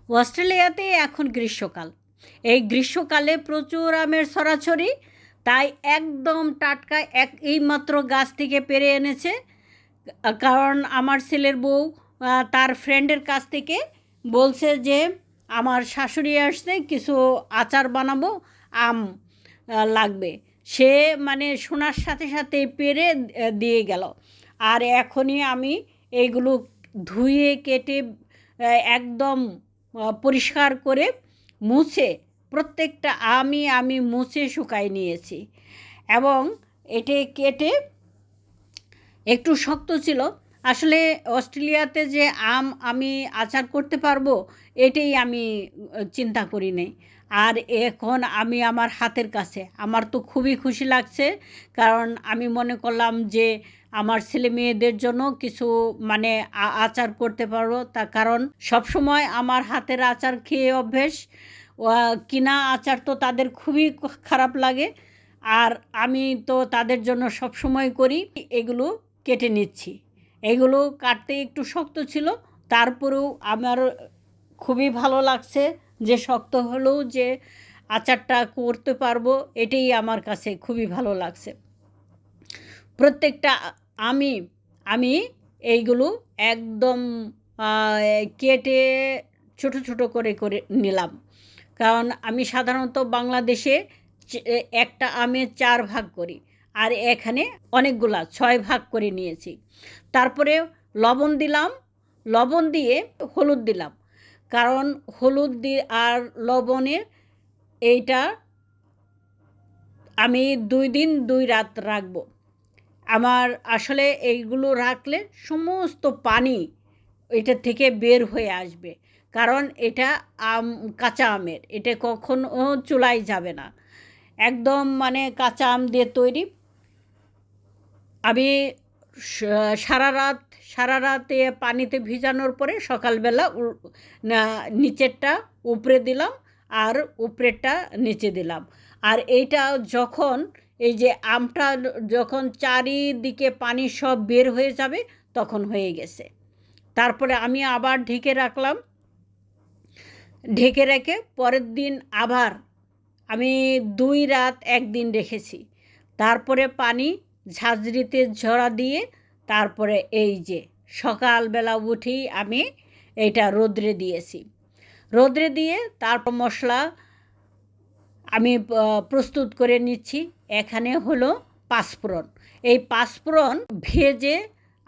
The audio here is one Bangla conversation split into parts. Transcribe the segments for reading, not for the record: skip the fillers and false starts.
অস্ট্রেলিয়াতে এখন গ্রীষ্মকাল। এই গ্রীষ্মকালে প্রচুর আমের ছড়াছড়ি। তাই একদম টাটকা এইমাত্র গাছ থেকে পেড়ে এনেছে। কারণ আমার ছেলের বউ তার ফ্রেন্ডের কাছ থেকে বলছে যে আমার শাশুড়ি আসছে, কিছু আচার বানাবো, আম লাগবে। সে মানে শোনার সাথে সাথে পেড়ে দিয়ে গেল। আর এখনই আমি এইগুলো ধুয়ে কেটে একদম পরিষ্কার করে মুছে প্রত্যেকটা আমি মুছে শুকাই নিয়েছি। এবং এটি কেটে একটু শক্ত ছিল। আসলে অস্ট্রেলিয়াতে যে আমি আচার করতে পারবো এটাই আমি চিন্তা করি নাই। আর এখন আমি আমার হাতের কাছে, আমার তো খুবই খুশি লাগছে। কারণ আমি মনে করলাম যে আমার ছেলে মেয়েদের জন্য কিছু মানে আচার করতে পারবো। কারণ সবসময় আমার হাতের আচার খেয়ে অভ্যেস, কিনা আচার তো তাদের খুবই খারাপ লাগে। আর আমি তো তাদের জন্য সবসময় করি। এগুলো কেটে নিচ্ছি। এগুলো কাটতে একটু শক্ত ছিল, তারপরেও আমার খুবই ভালো লাগছে যে শক্ত হলেও যে আচারটা করতে পারবো, এটাই আমার কাছে খুবই ভালো লাগছে। প্রত্যেকটা আমি আমি এইগুলো একদম কেটে ছোট ছোট করে করে নিলাম। কারণ আমি সাধারণত বাংলাদেশে একটা আমের 4 ভাগ করি, আর এখানে অনেকগুলা 6 ভাগ করে নিয়েছি। তারপরে লবণ দিলাম, লবণ দিয়ে হলুদ দিলাম। কারণ হলুদ দিয়ে আর লবণে এইটা আমি 2 দিন 2 রাত রাখবো। আমার আসলে এইগুলো রাখলে সমস্ত পানি এটা থেকে বের হয়ে আসবে। কারণ এটা কাঁচা আমের, এটা কখনো চুলায় যাবে না। একদম মানে কাঁচা আম দিয়ে তৈরি। আমি সারা রাতে পানিতে ভিজানোর পরে সকালবেলা নিচেরটা উপরে দিলাম আর উপরেরটা নিচে দিলাম। আর এইটা যখন এই যে আমটা যখন চারিদিকে পানি সব বের হয়ে যাবে তখন হয়ে গেছে। তারপরে আমি আবার ঢেকে রাখলাম। ঢেকে রেখে পরের দিন আবার আমি 2 রাত 1 দিন রেখেছি। তারপরে পানি ঝাঁঝরিতে ঝরা দিয়ে তারপরে এই যে সকালবেলা উঠেই আমি এইটা রোদ্রে দিয়েছি। রোদ্রে দিয়ে তারপর মশলা আমি প্রস্তুত করে নিচ্ছি। এখানে হলো পাঁচফোড়ন। এই পাঁচফোড়ন ভেজে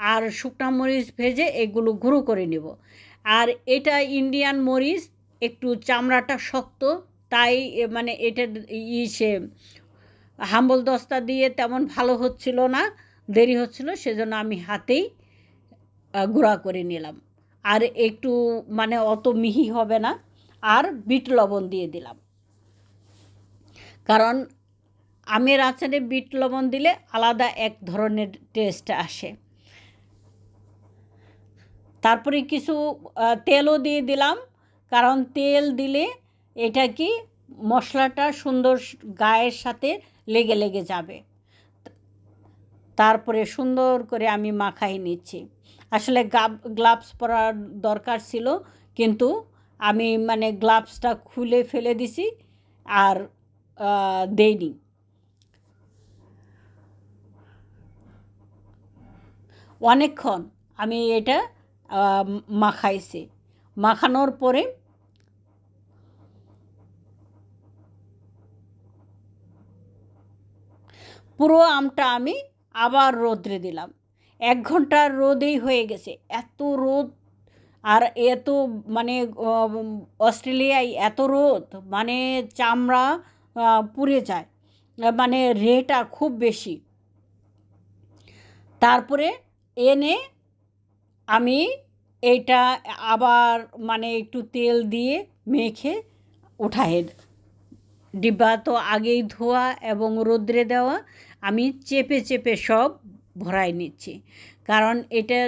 আর শুকনা মরিচ ভেজে এগুলো গুঁড়ো করে নেব। আর এটা ইন্ডিয়ান মরিচ, একটু চামড়াটা শক্ত, তাই মানে এটা সে হাম্বল দস্তা দিয়ে তেমন ভালো হচ্ছিল না, দেরি হচ্ছিল, সেজন্য আমি হাতেই গুঁড়া করে নিলাম। আর একটু মানে অত মিহি হবে না। আর বিট লবণ দিয়ে দিলাম, কারণ আমের আচারে বিট লবণ দিলে আলাদা এক ধরনের টেস্ট আসে। তারপরে কিছু তেলও দিয়ে দিলাম, কারণ তেল দিলে এটা কি মশলাটা সুন্দর গায়ের সাথে লেগে লেগে যাবে। তারপরে সুন্দর করে আমি মাখাই নিচ্ছি। আসলে গ্লাভস পরার দরকার ছিল, কিন্তু আমি মানে গ্লাভসটা খুলে ফেলে দিছি আর দেইনি। অনেকক্ষণ আমি এটা মাখাইছি। মাখানোর পরে পুরো আমটা আমি আবার রোদ্রে দিলাম। 1 ঘন্টার রোদেই হয়ে গেছে। এত রোদ, আর এত মানে অস্ট্রেলিয়ায় এত রোদ মানে চামড়া পুড়ে যায়, মানে রেটা খুব বেশি। তারপরে এনে আমি এইটা আবার মানে একটু তেল দিয়ে মেখে উঠায়, ডিব্বা তো আগেই ধোয়া এবং রোদ্রে দেওয়া, আমি চেপে চেপে সব ভরাই নিচ্ছি। কারণ এটা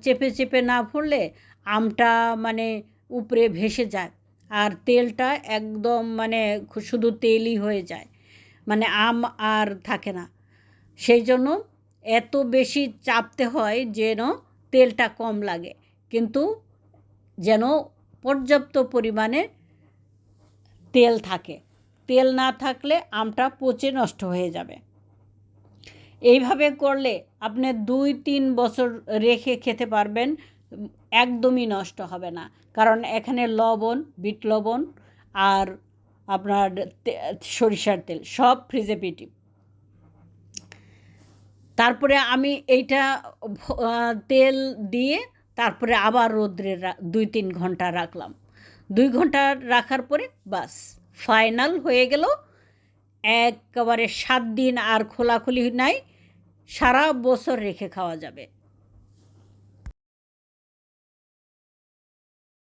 চেপে চেপে না ভরলে আমটা মানে উপরে ভেসে যায়, আর তেলটা একদম মানে শুধু তেলই হয়ে যায়, মানে আম আর থাকে না। সেই জন্য এত বেশি চাপতে হয় যেন তেলটা কম লাগে, কিন্তু যেন পর্যাপ্ত পরিমাণে তেল থাকে। তেল না থাকলে আমটা পচে নষ্ট হয়ে যাবে। এইভাবে করলে আপনি 2-3 বছর রেখে খেতে পারবেন, একদমই নষ্ট হবে না। কারণ এখানে লবণ, বিট লবণ আর আপনার সরিষার তেল সব প্রিজারভেটিভ। তারপরে আমি এইটা তেল দিয়ে তারপরে আবার রোদ্রে 2-3 ঘন্টা রাখলাম। 2 ঘন্টা রাখার পরে বাস ফাইনাল হয়ে গেল। একেবারে 7 দিন আর খোলাখুলি নাই, সারা বছর রেখে খাওয়া যাবে।